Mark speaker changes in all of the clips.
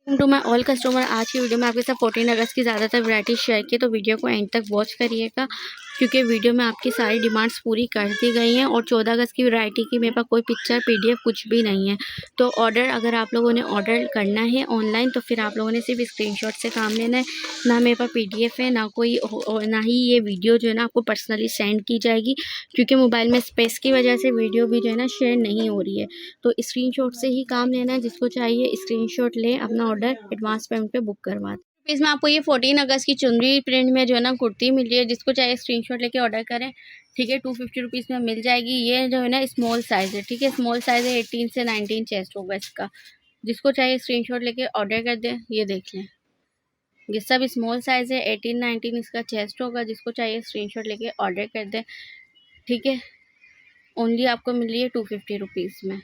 Speaker 1: To my all customer, आज की video में आपके साथ 14 अगस्त की ज़्यादातर वैरायटी शेयर की, तो वीडियो को एंड तक वॉच करिएगा क्योंकि वीडियो में आपकी सारी डिमांड्स पूरी कर दी गई हैं। और 14 अगस्त की वैरायटी की मेरे पास कोई पिक्चर पीडीएफ कुछ भी नहीं है। तो ऑर्डर अगर आप लोगों ने ऑर्डर करना है ऑनलाइन तो फिर आप लोगों ने सिर्फ स्क्रीनशॉट से काम लेना है। ना मेरे पास पीडीएफ है, ना ही ये वीडियो जो है ना आपको पर्सनली सेंड की जाएगी क्योंकि मोबाइल में स्पेस की वजह से वीडियो भी जो है ना शेयर नहीं हो रही है। तो स्क्रीनशॉट से ही काम लेना है, जिसको चाहिए स्क्रीनशॉट ले, अपना ऑर्डर एडवांस पेमेंट पे बुक करवा दें। इसमें आपको ये 14 अगस्त की चुनरी प्रिंट में जो है ना कुर्ती मिल रही है, जिसको चाहिए स्क्रीनशॉट लेके ऑर्डर करें। ठीक है, 250 रुपीज़ में मिल जाएगी। ये जो है ना स्मॉल साइज़ है, ठीक है, स्मॉल साइज़ है, 18 से 19 चेस्ट होगा इसका। जिसको चाहिए स्क्रीनशॉट लेके ऑर्डर कर दें। ये देख लें, ये सब स्मॉल साइज़ है, 18-19 इसका चेस्ट होगा। जिसको चाहिए स्क्रीनशॉट लेके ऑर्डर कर दें। ठीक है, ओनली आपको मिल रही है 250 रुपीज़ में।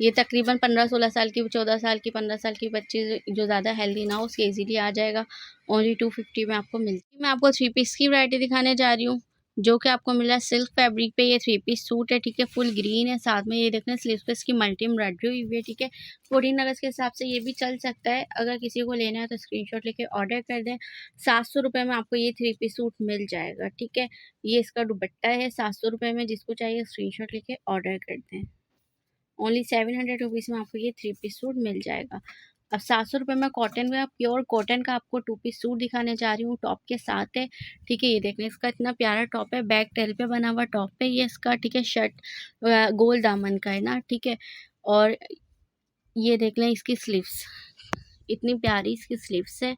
Speaker 1: ये तकरीबन 15-16 साल की, 14 साल की, 15 साल की बच्ची जो ज़्यादा हेल्दी ना हो उसके इजीली आ जाएगा। ओनली 250 में आपको मिलती है। मैं आपको 3 पीस की वैरायटी दिखाने जा रही हूँ, जो कि आपको मिला सिल्क फैब्रिक पे। ये 3 पीस सूट है, ठीक है, फुल ग्रीन है, साथ में ये देखना स्लीव्स पे इसकी मल्टी एम्ब्रॉयडरी हुई हुई है। ठीक है, 14 अगस्त के हिसाब से ये भी चल सकता है। अगर किसी को लेना है तो स्क्रीनशॉट लेके ऑर्डर कर दें। 700 रुपये में आपको ये 3 पीस सूट मिल जाएगा। ठीक है, ये इसका दुपट्टा है 700 रुपये में। जिसको चाहिए स्क्रीनशॉट लेके ऑर्डर कर दें। ओनली 700 रुपीज़ में आपको ये 3 पीस सूट मिल जाएगा। अब 700 रुपये में कॉटन का, प्योर कॉटन का आपको 2 पीस सूट दिखाने जा रही हूँ, टॉप के साथ है। ठीक है, ये देख लें, इसका इतना प्यारा टॉप है, बैक टेल पे बना हुआ टॉप है ये इसका। ठीक है, शर्ट गोल दामन का है ना। ठीक है, और ये देख लें इसकी स्लीव्स, इतनी प्यारी इसकी स्लीव्स है।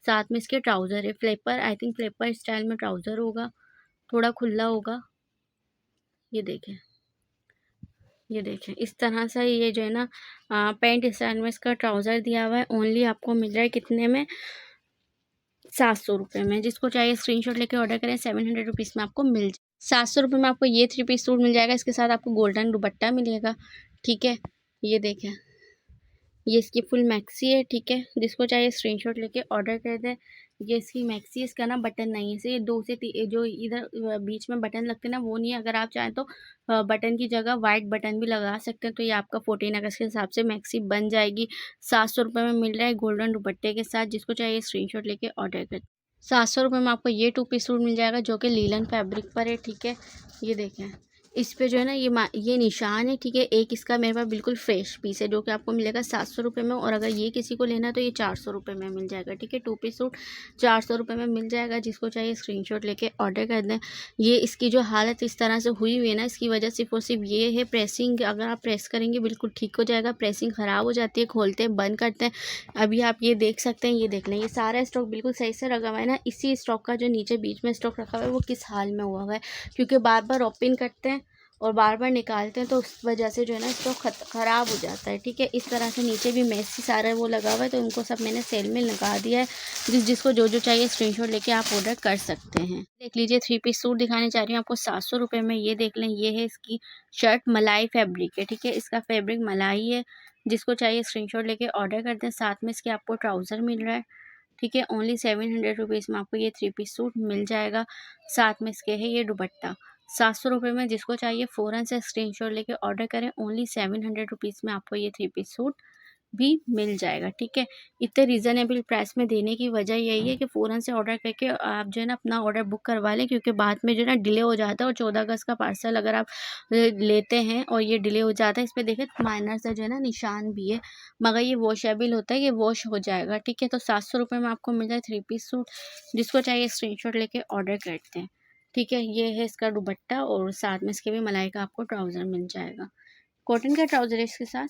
Speaker 1: साथ में इसके ट्राउज़र है, flapper, I think flapper style में ट्राउज़र होगा, थोड़ा खुला होगा। ये देखें, ये देखें, इस तरह से ये जो है ना पैंट स्टाइल में इसका ट्राउज़र दिया हुआ है। ओनली आपको मिल रहा है कितने में? 700 रुपये में। जिसको चाहिए स्क्रीनशॉट लेके ऑर्डर करें। 700 रुपीज़ में आपको मिल जाए। 700 रुपये में आपको ये 3 पीस सूट मिल जाएगा। इसके साथ आपको गोल्डन दुपट्टा मिलेगा। ठीक है, ये देखें, ये इसकी फुल मैक्सी है। ठीक है, जिसको चाहिए स्क्रीनशॉट लेके ऑर्डर कर दें। ये इसकी मैक्सी है, इसका ना बटन नहीं है, इसे 2 से जो इधर बीच में बटन लगते हैं ना वो नहीं है। अगर आप चाहें तो बटन की जगह वाइट बटन भी लगा सकते हैं। तो ये आपका 14 अगस्त के हिसाब से मैक्सी बन जाएगी। 700 रुपये में मिल रहा है गोल्डन दुपट्टे के साथ। जिसको चाहिए स्क्रीनशॉट लेके ऑर्डर कर। 700 रुपये में आपको ये 2 पीस सूट मिल जाएगा, जो कि लीलन फैब्रिक पर है। ठीक है, ये देखें, इस पे जो है ना ये निशान है। ठीक है, एक इसका मेरे पास बिल्कुल फ्रेश पीस है जो कि आपको मिलेगा 700 रुपये में। और अगर ये किसी को लेना है तो ये 400 रुपये में मिल जाएगा। ठीक है, 2 पीस सूट 400 रुपये में मिल जाएगा। जिसको चाहिए स्क्रीनशॉट लेके ऑर्डर कर दें। ये इसकी जो हालत इस तरह से हुई हुई है ना, इसकी वजह सिर्फ और सिर्फ ये है प्रेसिंग। अगर आप प्रेस करेंगे बिल्कुल ठीक हो जाएगा। प्रेसिंग ख़राब हो जाती है, खोलते हैं बंद करते हैं। अभी आप ये देख सकते हैं, ये देख लें, ये सारा स्टॉक बिल्कुल सही से रखा हुआ है ना। इसी स्टॉक का जो नीचे बीच में स्टॉक रखा हुआ है वो किस हाल में हुआ हुआ है, क्योंकि बार बार ओपन करते हैं और बार बार निकालते हैं तो उस वजह से जो है ना स्टॉक ख़राब हो जाता है। ठीक है, इस तरह से नीचे भी मेसी सारा वो लगा हुआ है, तो उनको सब मैंने सेल में लगा दिया है। जिसको जो जो चाहिए स्क्रीनशॉट लेके आप ऑर्डर कर सकते हैं। देख लीजिए, 3 पीस सूट दिखाने जा रही हूँ आपको 700 रुपये में। ये देख लें, ये है इसकी शर्ट, मलाई फैब्रिक है। ठीक है, इसका फैब्रिक मलाई है। जिसको चाहिए स्क्रीनशॉट लेके ऑर्डर कर दें। साथ में इसके आपको ट्राउज़र मिल रहा है। ठीक है, ओनली 700 रुपीज़ में आपको ये 3 पीस सूट मिल जाएगा। साथ में इसके है ये दुपट्टा 700 रुपये में। जिसको चाहिए फ़ौरन से स्क्रीनशॉट लेके ऑर्डर करें। ओनली 700 रुपीज़ में आपको ये 3 पीस सूट भी मिल जाएगा। ठीक है, इतने रीज़नेबल प्राइस में देने की वजह यही है कि फ़ौरन से ऑर्डर करके आप जो है ना अपना ऑर्डर बुक करवा लें, क्योंकि बाद में जो है ना डिले हो जाता है। और 14 अगस्त का पार्सल अगर आप लेते हैं और ये डिले हो जाता है, इस पे देखें माइनर सा जो है ना निशान भी है, मगर ये वॉशेबल होता है, ये वॉश हो जाएगा। ठीक है, तो 700 रुपये में आपको मिल जाए 3 पीस सूट। जिसको चाहिए स्क्रीनशॉट लेके ऑर्डर करते हैं। ठीक है, ये है इसका दुपट्टा और साथ में इसके भी मलाई का आपको ट्राउज़र मिल जाएगा। कॉटन का ट्राउज़र है इसके साथ,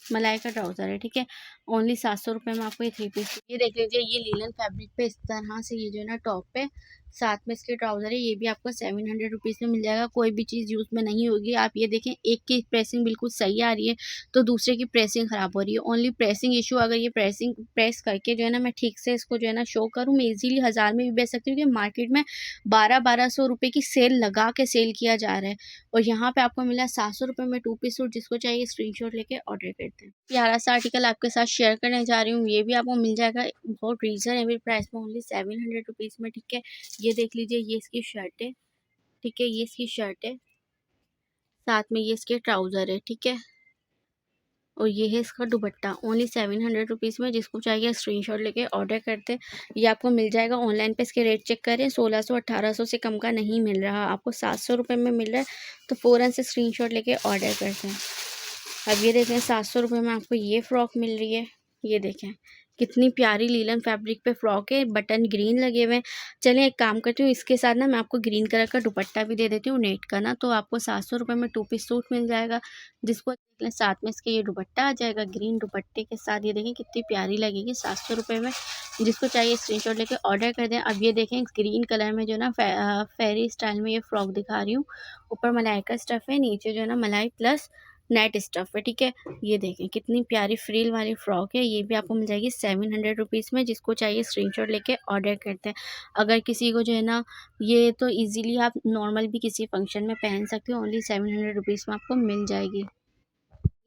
Speaker 1: मलाई का ट्राउज़र है। ठीक है, ओनली 700 रुपये में आपको ये 3 पीस। ये देख लीजिए, ये लीलन फैब्रिक पे इस तरह से ये जो है ना टॉप है, साथ में इसके ट्राउज़र है। ये भी आपको 700 रुपीज़ में मिल जाएगा। कोई भी चीज़ यूज़ में नहीं होगी। आप ये देखें, एक की प्रेसिंग बिल्कुल सही आ रही है तो दूसरे की प्रेसिंग ख़राब हो रही है। ओनली प्रेसिंग इशू, अगर ये प्रेसिंग प्रेस करके जो है ना मैं ठीक से इसको जो है ना शो करूँ, मैं ईज़िली 1000 में भी बेच सकती हूँ, क्योंकि मार्केट में 1200 रुपये की सेल लगा के सेल किया जा रहा है। और यहाँ पे आपको मिला 700 रुपये में 2 पीस सूट। जिसको चाहिए स्क्रीनशॉट लेके ऑर्डर करते हैं। प्यारा सा आर्टिकल आपके साथ शेयर करने जा रही हूँ, ये भी आपको मिल जाएगा बहुत रीज़नेबल प्राइस में, ओनली 700 रुपीज़ में। ठीक है, ये देख लीजिए, ये इसकी शर्ट है। ठीक है, ये इसकी शर्ट है, साथ में ये इसके ट्राउज़र है। ठीक है, और ये है इसका दुपट्टा ओनली 700 रुपीज़ में। जिसको चाहिए स्क्रीनशॉट लेके ऑर्डर करते हैं। ये आपको मिल जाएगा ऑनलाइन पे, इसके रेट चेक करें 1600-1800 से कम का नहीं मिल रहा, आपको 700 रुपये में मिल रहा है। तो फ़ौरन से स्क्रीनशॉट लेके ऑर्डर करते हैं। अब ये देखें 700 रुपये में आपको ये फ़्रॉक मिल रही है। ये देखें कितनी प्यारी लीलन फैब्रिक पे फ्रॉक है, बटन ग्रीन लगे हुए हैं। चलें एक काम करती हूँ, इसके साथ ना मैं आपको ग्रीन कलर का दुपट्टा भी दे देती हूँ नेट का ना, तो आपको 700 रुपये में 2 पीस सूट मिल जाएगा। जिसको देख लें साथ में इसके ये दुपट्टा आ जाएगा ग्रीन दुपट्टे के साथ। ये देखें कितनी प्यारी लगेगी 700 रुपये में। जिसको चाहिए स्क्रीनशॉट लेके ऑर्डर कर दें। अब ये देखें ग्रीन कलर में जो ना फेरी स्टाइल में ये फ्रॉक दिखा रही हूँ। ऊपर मलाई का स्टफ़ है, नीचे जो है ना मलाई प्लस नेट स्टफ़ है, ठीक है। ये देखें कितनी प्यारी फ्रिल वाली फ्रॉक है। ये भी आपको मिल जाएगी 700 रुपीज़ में। जिसको चाहिए स्क्रीनशॉट लेके ऑर्डर करते हैं। अगर किसी को जो है ना ये तो इजीली आप नॉर्मल भी किसी फंक्शन में पहन सकते हो, ओनली 700 रुपीज़ में आपको मिल जाएगी।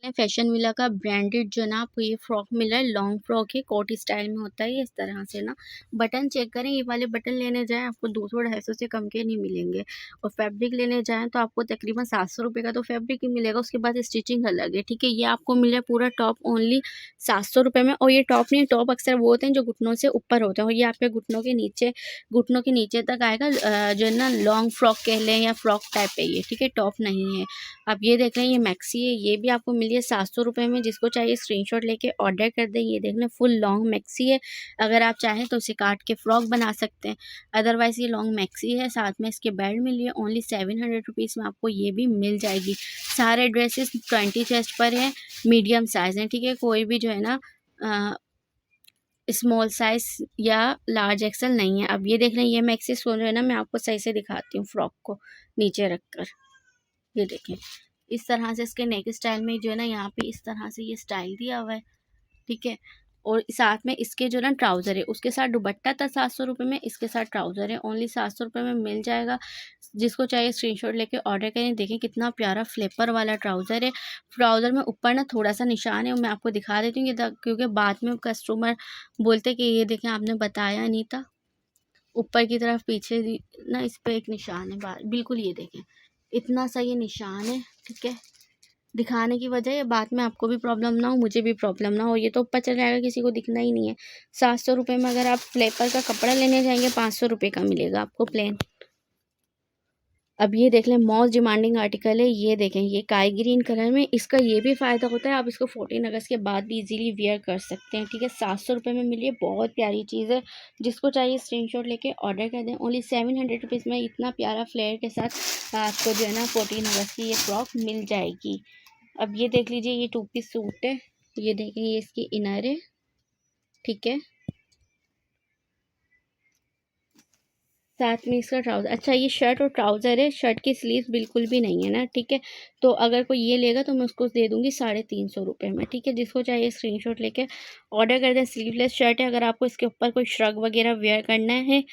Speaker 1: फैशन विला का ब्रांडेड जो है ना आपको ये फ्रॉक मिल रहा है, लॉन्ग फ्रॉक है, कोट स्टाइल में होता है ये इस तरह से ना। बटन चेक करें, ये वाले बटन लेने जाएं आपको 200-250 से कम के नहीं मिलेंगे। और फैब्रिक लेने जाएं तो आपको तकरीबन 700 रुपये का तो फैब्रिक ही मिलेगा, उसके बाद स्टिचिंग अलग है, ठीक है। ये आपको मिल रहा है पूरा टॉप ओनली 700 रुपये में। और ये टॉप नहीं, टॉप अक्सर वो होते हैं जो घुटनों से ऊपर होते हैं, और ये आपके घुटनों के नीचे तक आएगा। जो है ना लॉन्ग फ्रॉक कह लें या फ्रॉक टाइप है ये, ठीक है, टॉप नहीं है। आप ये देख रहे हैं ये मैक्सी है, ये भी आपको मिली है 700 रुपये में। जिसको चाहिए स्क्रीनशॉट लेके ऑर्डर कर दें। ये देख लें फुल लॉन्ग मैक्सी है, अगर आप चाहें तो इसे काट के फ्रॉक बना सकते हैं। अदरवाइज़ ये लॉन्ग मैक्सी है, साथ में इसके बेल्ट मिली है। ओनली 700 रुपीज़ में आपको ये भी मिल जाएगी। सारे ड्रेसेस 20 चेस्ट पर है, मीडियम साइज़ हैं, ठीक है। कोई भी जो है ना स्मॉल साइज़ या लार्ज एक्सल नहीं है। अब ये देख रहे हैं ये मैक्सी जो है ना, मैं आपको सही से दिखाती हूँ फ्रॉक को नीचे रख कर। ये देखें इस तरह से इसके नेक स्टाइल में जो है ना यहाँ पे इस तरह से ये स्टाइल दिया हुआ है, ठीक है। और साथ में इसके जो ना ट्राउज़र है, उसके साथ दुपट्टा था 700 रुपये में, इसके साथ ट्राउज़र है ओनली 700 रुपये में मिल जाएगा। जिसको चाहिए स्क्रीनशॉट लेके ऑर्डर करें। देखें कितना प्यारा फ्लेपर वाला ट्राउज़र है। ट्राउज़र में ऊपर ना थोड़ा सा निशान है, मैं आपको दिखा देती हूँ ये क्योंकि बाद में कस्टमर बोलते कि ये देखें आपने बताया नहीं था। ऊपर की तरफ पीछे ना इस पर एक निशान है, बिल्कुल ये देखें इतना सा ये निशान है, ठीक है। दिखाने की वजह है बाद में आपको भी प्रॉब्लम ना हो, मुझे भी प्रॉब्लम ना हो। ये तो ऊपर चल जाएगा, किसी को दिखना ही नहीं है। 700 रुपये में अगर आप फ्लेपर का कपड़ा लेने जाएंगे 500 रुपये का मिलेगा आपको प्लेन। अब ये देख लें मोस्ट डिमांडिंग आर्टिकल है, ये देखें ये काई ग्रीन कलर में। इसका ये भी फ़ायदा होता है, आप इसको 14 अगस्त के बाद भी इजीली वेयर कर सकते हैं, ठीक है। 700 रुपये में मिली है, बहुत प्यारी चीज़ है। जिसको चाहिए स्क्रीनशॉट लेके ऑर्डर कर दें। ओनली 700 रुपीज़ में इतना प्यारा फ्लेयर के साथ आपको जो है ना 14 अगस्त की ये फ्रॉक मिल जाएगी। अब ये देख लीजिए ये 2 पीस सूट है। ये देखें ये इसकी इनर है, ठीक है, साथ में इसका ट्राउज़र। अच्छा ये शर्ट और ट्राउज़र है, शर्ट की स्लीव्स बिल्कुल भी नहीं है ना, ठीक है। तो अगर कोई ये लेगा तो मैं उसको दे दूँगी 350 रुपये में, ठीक है। जिसको चाहिए स्क्रीनशॉट लेके ऑर्डर कर दें। स्लीवलेस शर्ट है, अगर आपको इसके ऊपर कोई श्रग वगैरह वेयर करना है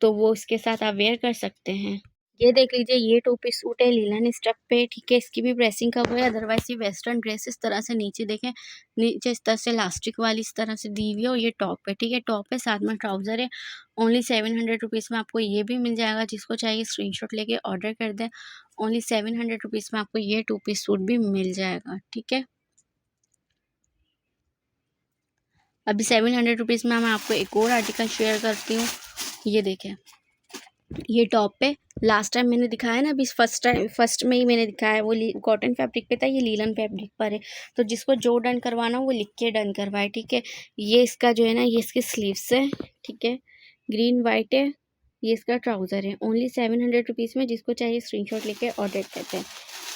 Speaker 1: तो वो इसके साथ आप वेयर कर सकते हैं। ये देख लीजिए ये 2 पीस सूट है लीलन स्टफ पे, ठीक है। इसकी भी प्रेसिंग का वो है, अदरवाइज ये वेस्टर्न ड्रेस इस तरह से नीचे देखें, नीचे इस तरह से इलास्टिक वाली इस तरह से दी हुई है। और ये टॉप है, ठीक है, टॉप है साथ में ट्राउज़र है। ओनली 700 रुपीज़ में आपको ये भी मिल जाएगा। जिसको चाहिए स्क्रीनशॉट लेके ऑर्डर कर दें। ओनली 700 रुपीज़ में आपको ये 2 पीस सूट भी मिल जाएगा, ठीक है। अभी 700 रुपीज़ में मैं आपको एक और आर्टिकल शेयर करती हूँ। ये देखें ये टॉप पे लास्ट टाइम मैंने दिखाया ना, अभी फर्स्ट में ही मैंने दिखाया, वो कॉटन फैब्रिक पे था, ये लीलन फैब्रिक पर है। तो जिसको जो डन करवाना हो वो लिख के डन करवाए, ठीक है। ये इसका जो है ना ये इसके स्लीव्स है, ठीक है, ग्रीन वाइट है। ये इसका ट्राउज़र है ओनली 700 रुपीज़ में। जिसको चाहिए स्क्रीनशॉट लेके ऑर्डर करते हैं।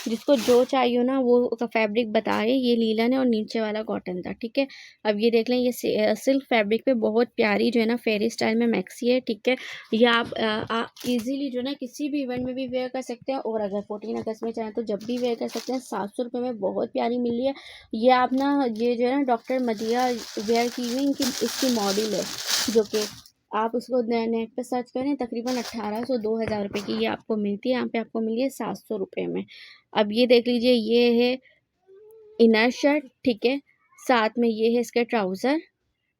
Speaker 1: जिसको जो चाहिए हो ना वो का फैब्रिक बताए। ये लीलन है और नीचे वाला कॉटन था, ठीक है। अब ये देख लें ये सिल्क फैब्रिक पे बहुत प्यारी जो है ना फेरी स्टाइल में मैक्सी है, ठीक है। ये आप इजीली जो है ना किसी भी इवेंट में भी वेयर कर सकते हैं। और अगर 14 अगस्त में चाहें तो जब भी वेयर कर सकते हैं। 700 रुपये में बहुत प्यारी मिली है। ये आप ना ये जो है ना डॉक्टर मदिया वेयर की हुई इनकी इसकी मॉडल है, जो कि आप उसको नेट पे सर्च करें, तकरीबन 1800-2000 रुपये की ये आपको मिलती है। यहाँ पे आपको मिली है 700 रुपये में। अब ये देख लीजिए ये है इनर शर्ट, ठीक है, साथ में ये है इसका ट्राउज़र,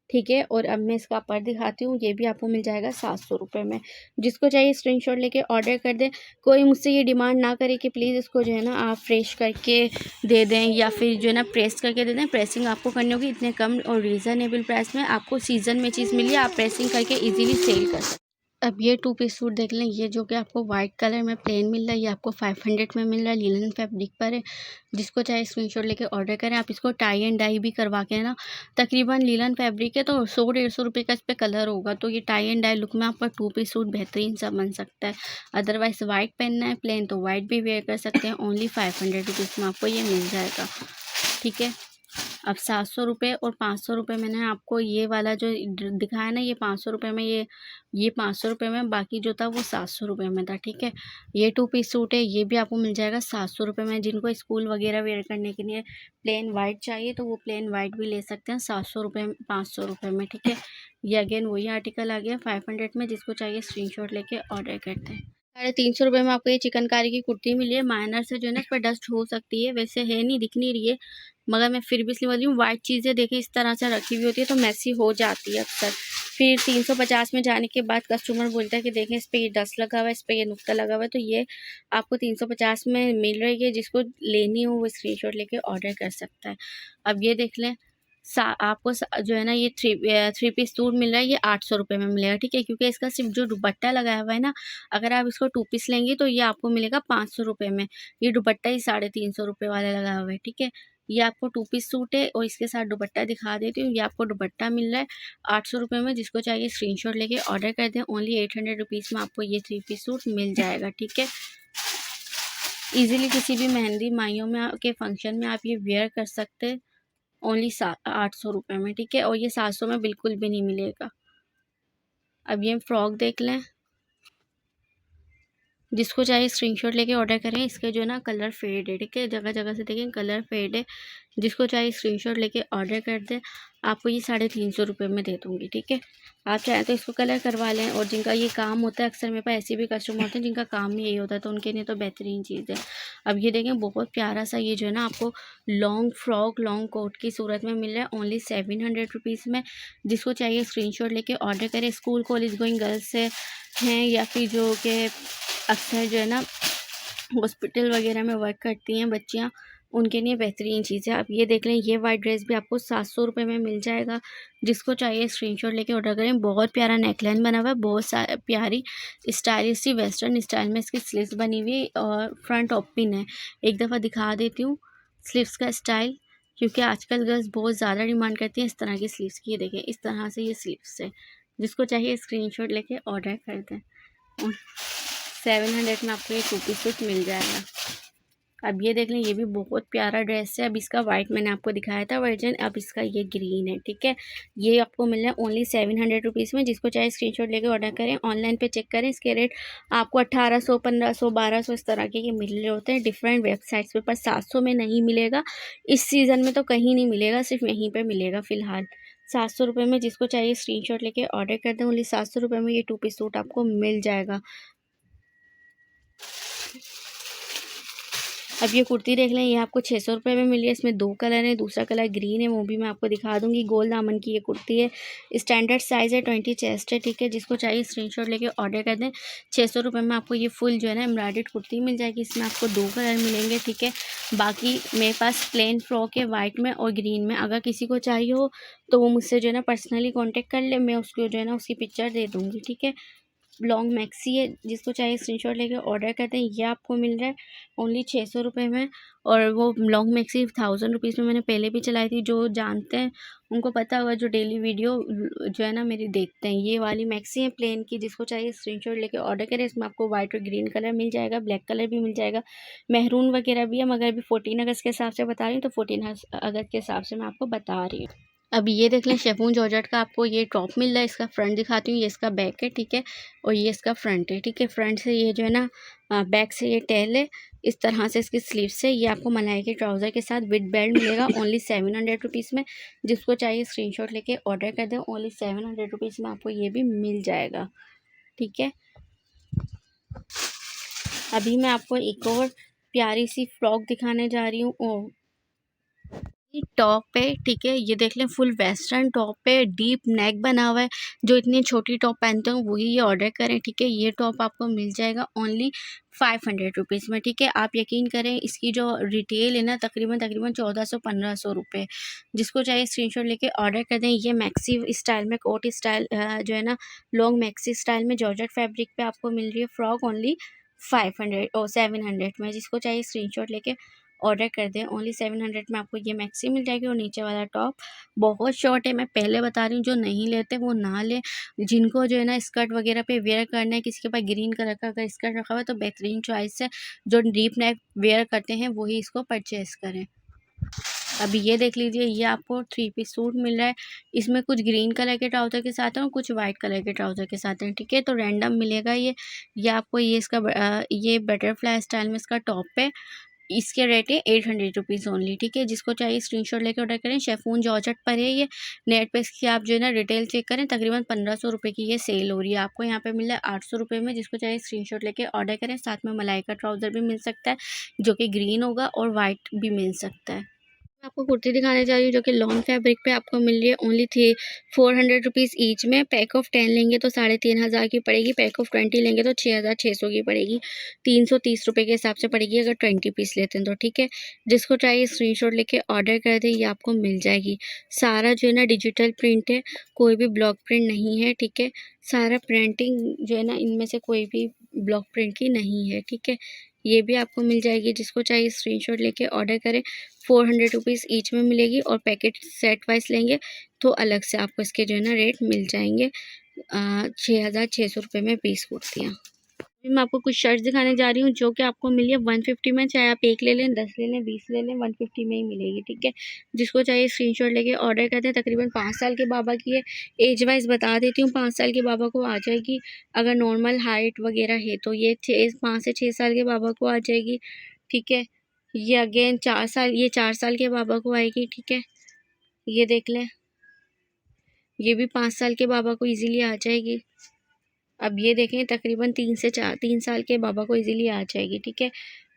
Speaker 1: ठीक है। और अब मैं इसका अपर दिखाती हूँ, ये भी आपको मिल जाएगा 700 रुपये में। जिसको चाहिए स्क्रीनशॉट लेके ऑर्डर कर दें। कोई मुझसे ये डिमांड ना करे कि प्लीज़ इसको जो है ना आप फ्रेश करके दे दें या फिर जो है ना प्रेस करके दे दें। प्रेसिंग आपको करनी होगी, इतने कम और रीज़नेबल प्राइस में आपको सीज़न में चीज़ मिली है, आप प्रेसिंग करके ईजिली सेल कर सकते। अब ये 2 पीस सूट देख लें, ये जो कि आपको वाइट कलर में प्लेन मिल रहा है, ये आपको 500 में मिल रहा है, लिनन फैब्रिक पर है। जिसको चाहे स्क्रीनशॉट लेके ऑर्डर करें। आप इसको टाई एंड डाई भी करवा के ना, तकरीबन लिनन फैब्रिक है तो 100-150 रुपये का इस पे कलर होगा, तो ये टाई एंड डाई लुक में आपका 2 पीस सूट बेहतरीन सा बन सकता है। अदरवाइज़ वाइट पहनना है प्लेन तो वाइट भी वेयर कर सकते हैं। ओनली 500 रुपीज़ में आपको ये मिल जाएगा, ठीक है। अब 700 रुपये और 500 रुपये मैंने आपको ये वाला जो दिखाया ना, ये 500 रुपये में, ये 500 रुपये में, बाकी जो था वो 700 रुपये में था, ठीक है। ये 2 पीस सूट है, ये भी आपको मिल जाएगा 700 रुपये में। जिनको स्कूल वगैरह वेयर करने के लिए प्लेन वाइट चाहिए तो वो प्लेन वाइट भी ले सकते हैं 700 रुपये में, 500 रुपये में, ठीक है। ये अगेन वही आर्टिकल आ गया 500 में। जिसको चाहिए स्क्रीनशॉट लेके ऑर्डर करते हैं। 350 रुपये में आपको ये चिकनकारी की कुर्ती मिली है। माइनर से जो है ना इस पर डस्ट हो सकती है, वैसे है नहीं, दिख नहीं रही है, मगर मैं फिर भी इसलिए बोल रही हूँ। वाइट चीज़ें देखें इस तरह से रखी हुई होती है तो मैसी हो जाती है अक्सर। फिर 350 में जाने के बाद कस्टमर बोलता है कि देखें इस पर ये डस्ट लगा हुआ है, इस पर ये नुक्ता लगा हुआ है। तो ये आपको 350 में मिल रही है। जिसको लेनी हो वो स्क्रीनशॉट लेके ऑर्डर कर सकता है। अब ये देख लें, आपको जो है ना ये थ्री पीस सूट मिल रहा है, ये 800 रुपये में मिलेगा, ठीक है। क्योंकि इसका सिर्फ जो दुपट्टा लगाया हुआ है ना, अगर आप इसको 2 पीस लेंगे तो ये आपको मिलेगा 500 रुपये में। ये दुपट्टा ही 350 रुपये वाला लगा हुआ है, ठीक है। ये आपको 2 पीस सूट है और इसके साथ दुपट्टा दिखा देती हूँ। ये आपको दुपट्टा मिल रहा है 800 रुपये में। जिसको चाहिए स्क्रीनशॉट लेके ऑर्डर कर दें। ओनली 800 रुपीज़ में आपको ये 3 पीस सूट मिल जाएगा, ठीक है। ईजिली किसी भी मेहंदी माइयों में के फंक्शन में आप ये वेयर कर सकते हैं। ओनली 800 रुपये में, ठीक है। और ये 700 में बिल्कुल भी नहीं मिलेगा। अब ये फ्रॉक देख लें, जिसको चाहिए स्क्रीनशॉट लेके ऑर्डर करें। इसके जो है ना कलर फेड है, ठीक है, जगह जगह से देखें कलर फेड है। जिसको चाहिए स्क्रीनशॉट लेके ऑर्डर कर दें। आपको ये 350 रुपये में दे दूँगी, ठीक है। आप चाहें तो इसको कलर करवा लें। और जिनका ये काम होता है, अक्सर मेरे पास ऐसे भी कस्टमर होते हैं जिनका काम ही यही होता है, तो उनके लिए तो बेहतरीन चीज़ है। अब ये देखें, बहुत प्यारा सा ये जो है ना आपको लॉन्ग फ्रॉक लॉन्ग कोट की सूरत में मिल रहा है ओनली 700 रुपीज़ में। जिसको चाहिए स्क्रीनशॉट लेके ऑर्डर करें। स्कूल कॉलेज गोइंग गर्ल्स से हैं या फिर जो कि अक्सर जो है ना हॉस्पिटल वगैरह में वर्क करती हैं बच्चियाँ, उनके लिए बेहतरीन चीज़ है। आप ये देख लें, ये वाइट ड्रेस भी आपको 700 रुपये में मिल जाएगा। जिसको चाहिए स्क्रीनशॉट लेके ऑर्डर करें। बहुत प्यारा नेकलाइन बना हुआ है, बहुत प्यारी स्टाइलिश सी वेस्टर्न स्टाइल में इसकी स्लीव्स बनी हुई और फ्रंट ओपन है। एक दफ़ा दिखा देती हूँ स्लीव्स का स्टाइल, क्योंकि आजकल गर्ल्स बहुत ज़्यादा डिमांड करती हैं इस तरह की स्लीव्स की। ये देखें, इस तरह से ये स्लीव्स है। जिसको चाहिए स्क्रीनशॉट लेके ऑर्डर कर दें। 700 में आपको ये 2 पीस सूट मिल जाएगा। अब ये देख लें, ये भी बहुत प्यारा ड्रेस है। अब इसका वाइट मैंने आपको दिखाया था वर्जन, अब इसका ये ग्रीन है, ठीक है। ये आपको मिल रहा है ओनली 700 रुपीज़ में। जिसको चाहे स्क्रीनशॉट लेके ऑर्डर करें। ऑनलाइन पे चेक करें, इसके रेट आपको 1800, 1500, 1200 इस तरह के ये मिल रहे होते हैं डिफरेंट वेबसाइट्स पे, पर 700 में नहीं मिलेगा। इस सीज़न में तो कहीं नहीं मिलेगा, सिर्फ यहीं पर मिलेगा फ़िलहाल 700 रुपये में। जिसको चाहिए स्क्रीनशॉट लेके ऑर्डर कर दें। ओनली 700 रुपये में ये 2 पीस सूट आपको मिल जाएगा। अब ये कुर्ती देख लें, ये आपको 600 रुपये में मिली है। इसमें 2 कलर हैं, दूसरा कलर ग्रीन है, वो भी मैं आपको दिखा दूँगी। गोल दामन की ये कुर्ती है, स्टैंडर्ड साइज़ है, 20 चेस्ट है, ठीक है। जिसको चाहिए स्क्रीनशॉट लेके ऑर्डर कर दें। 600 रुपये में आपको ये फुल जो है ना एम्ब्रॉयडर्ड कुर्ती मिल जाएगी। इसमें आपको 2 कलर मिलेंगे, ठीक है। बाकी मेरे पास प्लेन फ्रॉक है वाइट में और ग्रीन में। अगर किसी को चाहिए हो तो वो मुझसे जो है ना पर्सनली कॉन्टेक्ट कर ले, मैं उसको जो है ना उसकी पिक्चर दे दूँगी, ठीक है। लॉन्ग मैक्सी है, जिसको चाहिए स्क्रीनशॉट लेके ऑर्डर करते हैं। ये आपको मिल रहा है ओनली 600 रुपये में। और वो लॉन्ग मैक्सी 1000 रुपीज़ में मैंने पहले भी चलाई थी। जो जानते हैं उनको पता होगा, जो डेली वीडियो जो है ना मेरी देखते हैं। ये वाली मैक्सी है प्लेन की, जिसको चाहिए स्क्रीनशॉट लेके ऑर्डर करें। इसमें आपको वाइट और ग्रीन कलर मिल जाएगा, ब्लैक कलर भी मिल जाएगा, मेहरून वगैरह भी है। मगर अभी 14 अगस्त के हिसाब से बता रही हूँ, तो 14 अगस्त के हिसाब से मैं आपको बता रही हूँ। अब ये देख लें, शेफून जॉर्जेट का आपको ये टॉप मिल रहा है। इसका फ्रंट दिखाती हूँ, ये इसका बैक है, ठीक है। और ये इसका फ्रंट है, ठीक है। फ्रंट से ये जो है ना बैक से ये टेल है, इस तरह से इसकी स्लीव्स है। ये आपको मलाई के ट्राउज़र के साथ विद बेल्ट मिलेगा ओनली 700 रुपीज़ में। जिसको चाहिए स्क्रीनशॉट लेके ऑर्डर कर दें। ओनली 700 रुपीज़ में आपको ये भी मिल जाएगा, ठीक है। अभी मैं आपको एक और प्यारी सी फ्रॉक दिखाने जा रही हूँ। टॉप है, ठीक है, ये देख लें फुल वेस्टर्न टॉप है, डीप नेक बना हुआ है। जो इतनी छोटी टॉप पहनते हो वही ये ऑर्डर करें, ठीक है। ये टॉप आपको मिल जाएगा ओनली 500 रुपीज़ में, ठीक है। आप यकीन करें इसकी जो रिटेल है ना तकरीबन 1400-1500 रुपये। जिसको चाहिए स्क्रीनशॉट लेके ऑर्डर कर दें। ये मैक्सी स्टाइल में कोट स्टाइल जो है ना लॉन्ग मैक्सी स्टाइल में जॉर्जेट फैब्रिक पे आपको मिल रही है फ्रॉक ओनली 500 और 700 में। जिसको चाहिए स्क्रीनशॉट लेके ऑर्डर कर दें। ओनली 700 में आपको ये मैक्सी मिल जाएगी और नीचे वाला टॉप बहुत शॉर्ट है। मैं पहले बता रही हूँ जो नहीं लेते वो ना लें। जिनको जो है ना स्कर्ट वगैरह पे वेयर करना है, किसी के पास ग्रीन कलर का अगर स्कर्ट रखा हुआ है तो बेहतरीन चॉइस है। जो डीप नेक वेयर करते हैं वही इसको परचेज़ करें। अभी ये देख लीजिए, ये आपको 3 पीस सूट मिल रहा है। इसमें कुछ ग्रीन कलर के ट्राउज़र के साथ हैं और कुछ वाइट कलर के ट्राउज़र के साथ हैं, ठीक है। तो रैंडम मिलेगा ये आपको। ये इसका ये बटरफ्लाई स्टाइल में इसका टॉप है। इसके रेट है 800 रुपीज़ ओनली, ठीक है। जिसको चाहिए स्क्रीनशॉट लेके ऑर्डर करें। शेफून जॉर्जेट पर है ये। नेट पे इसकी आप जो है ना रिटेल चेक करें, तकरीबन 1500 रुपये की ये सेल हो रही है। आपको यहाँ पे मिल रहा है 800 रुपये में। जिसको चाहिए स्क्रीनशॉट लेके ऑर्डर करें। साथ में मलाई का ट्राउज़र भी मिल सकता है जो कि ग्रीन होगा और वाइट भी मिल सकता है। मैं आपको कुर्ती दिखाने जा रही हूँ जो कि लॉन्ग फैब्रिक पे आपको मिल रही है ओनली 400 रुपीज़ ईच में। पैक ऑफ 10 लेंगे तो 3500 की पड़ेगी। पैक ऑफ 20 लेंगे तो 6600 की पड़ेगी। 330 रुपये के हिसाब से पड़ेगी अगर 20 पीस लेते हैं तो, ठीक है। जिसको चाहिए स्क्रीनशॉट लेके ऑर्डर कर दे, ये आपको मिल जाएगी। सारा जो है ना डिजिटल प्रिंट है, कोई भी ब्लॉक प्रिंट नहीं है, ठीक है। सारा प्रिंटिंग जो है ना इनमें से कोई भी ब्लॉक प्रिंट की नहीं है, ठीक है। ये भी आपको मिल जाएगी। जिसको चाहिए स्क्रीनशॉट लेके ऑर्डर करें। 400 रुपीज़ ईच में मिलेगी और पैकेट सेट वाइज लेंगे तो अलग से आपको इसके जो है ना रेट मिल जाएंगे। 6600 रुपये में पीस कुर्तियाँ। अभी मैं आपको कुछ शर्ट्स दिखाने जा रही हूँ जो कि आपको मिली है 150 में। चाहे आप एक ले लें, 10 ले लें, 20 ले लें, 150 में ही मिलेगी, ठीक है। जिसको चाहिए स्क्रीनशॉट लेके ऑर्डर करते हैं। तकरीबन 5 साल के बाबा की है। एज वाइज बता देती हूँ, 5 साल के बाबा को आ जाएगी अगर नॉर्मल हाइट वगैरह है तो। ये 5 से 6 साल के बाबा को आ जाएगी, ठीक है। ये अगेन 4 साल के बाबा को आएगी, ठीक है। ये देख लें, ये भी 5 साल के बाबा को इजीली आ जाएगी। अब ये देखें तकरीबन 3 साल के बाबा को इजीली आ जाएगी, ठीक है।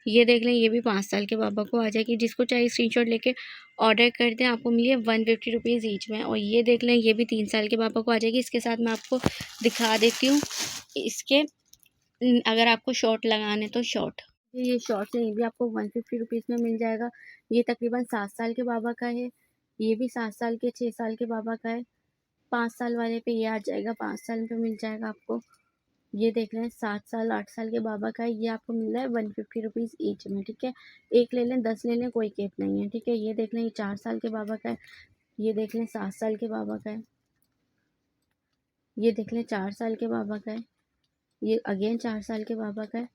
Speaker 1: ये देख लें, ये भी 5 साल के बाबा को आ जाएगी। जिसको चाहिए स्क्रीनशॉट लेके ऑर्डर कर दें। आपको मिली है 150 रुपीज़ ईच में। और ये देख लें, ये भी 3 साल के बाबा को आ जाएगी। इसके साथ मैं आपको दिखा देती हूँ इसके अगर आपको शॉर्ट लगाने तो शॉर्ट, ये शॉर्ट्स है, ये भी आपको 150 रुपीज़ में मिल जाएगा। ये तकरीबन 7 साल के बाबा का है। ये भी 7 साल के 6 साल के बाबा का है। 5 साल वाले पे ये आ जाएगा, 5 साल पे मिल जाएगा आपको। ये देख लें 7 साल 8 साल के बाबा का है। ये आपको मिल रहा है 150 रुपीज़ ईच में, ठीक है। एक ले लें, 10 ले लें, कोई केप नहीं है, ठीक है। ये देख लें, ये 4 साल के बाबा का है। ये देख लें 7 साल के बाबा का है। ये देख लें 4 साल के बाबा का है। ये अगेन 4 साल के बाबा का है।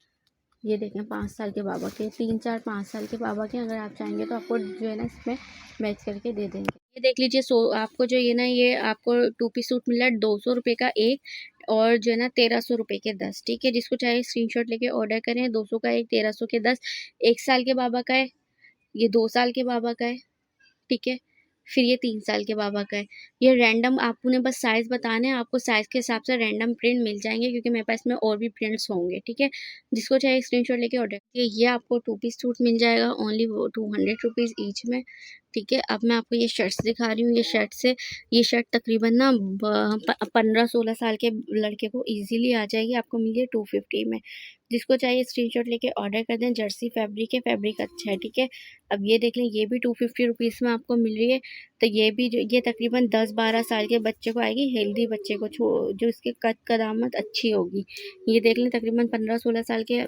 Speaker 1: ये देखें 5 साल के बाबा के, 3 4 5 साल के बाबा के अगर आप चाहेंगे तो आपको जो है ना इसमें मैच करके दे देंगे। ये देख लीजिए, आपको जो ये ना ये आपको 2 पीस सूट मिल रहा है 200 रुपये का एक और जो है ना 1300 रुपये के 10, ठीक है। जिसको चाहिए स्क्रीनशॉट लेके ऑर्डर करें। 200 का एक, 1300 के 10। 1 साल के बाबा का है, ये 2 साल के बाबा का है, ठीक है। फिर ये 3 साल के बाबा का है। ये रैंडम आपको ने बस साइज़ बताना है, आपको साइज़ के हिसाब से रैंडम प्रिंट मिल जाएंगे क्योंकि मेरे पास में और भी प्रिंट्स होंगे, ठीक है। जिसको चाहिए स्क्रीनशॉट लेके ऑर्डर कीजिए। ये आपको 2 पीस सूट मिल जाएगा ओनली 200 रुपीज़ ईच में, ठीक है। अब मैं आपको ये शर्ट्स दिखा रही हूँ। ये शर्ट तकरीबन ना 15-16 साल के लड़के को ईजिली आ जाएगी। आपको मिली है 250 में। जिसको चाहिए स्क्रीनशॉट लेके ऑर्डर कर दें। जर्सी फैब्रिक है, फैब्रिक अच्छा है, ठीक है। अब ये देख लें, ये भी 250 रुपीज़ में आपको मिल रही है। तो ये तकरीबन 10-12 साल के बच्चे को आएगी, हेल्दी बच्चे को जो इसके कद कदामत अच्छी होगी। ये देख लें तकरीबन 15-16 साल के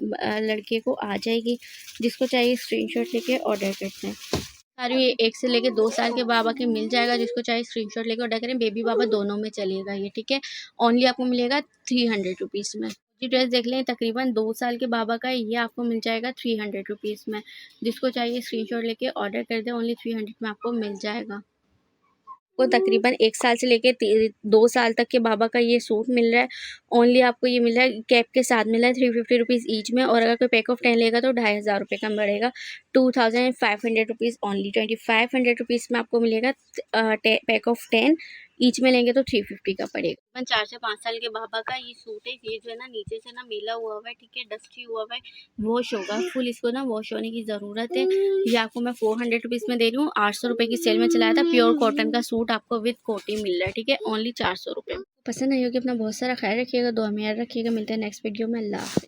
Speaker 1: लड़के को आ जाएगी। जिसको चाहिए स्क्रीनशॉट लेके ऑर्डर करते हैं। सारी ये 1 से लेके 2 साल के बाबा के मिल जाएगा। जिसको चाहिए स्क्रीनशॉट लेके ऑर्डर करें। बेबी बाबा दोनों में चलेगा ये, ठीक है। ओनली आपको मिलेगा 300 रुपीज़ में। ये ड्रेस देख लें, तकरीबन 2 साल के बाबा का है। ये आपको मिल जाएगा 300 रुपीज़ में। जिसको चाहिए स्क्रीनशॉट लेके ऑर्डर कर दें। ओनली 300 में आपको मिल जाएगा। को तकरीबन 1 साल से लेके 2 साल तक के बाबा का ये सूट मिल रहा है। ओनली आपको ये मिल रहा है कैप के साथ मिल रहा है 350 रुपीज़ ईच में। और अगर कोई पैक ऑफ 10 लेगा तो 2500 रुपये का पड़ेगा। 2500 रुपीज़ ओनली। 2500 रुपीज़ में आपको मिलेगा पैक ऑफ 10 ईच में लेंगे तो 350 का पड़ेगा। 4 से 5 साल के बाबा का ये सूट है। ये जो है ना नीचे से ना मेला हुआ है, ठीक है, डस्टी हुआ है, वॉश होगा फुल, इसको ना वॉश होने की ज़रूरत है। ये आपको मैं 400 रुपीज़ में दे रही हूँ। 800 रुपये की सेल में चलाया था। प्योर कॉटन का सूट आपको विद कोटी मिल रहा है, ठीक है, ओनली 400 रुपये। पसंद आई होगी, अपना बहुत सारा ख्याल रखिएगा, दुआ में याद रखिएगा। मिलते हैं नेक्स्ट वीडियो में। अल्लाह हाफ़िज़।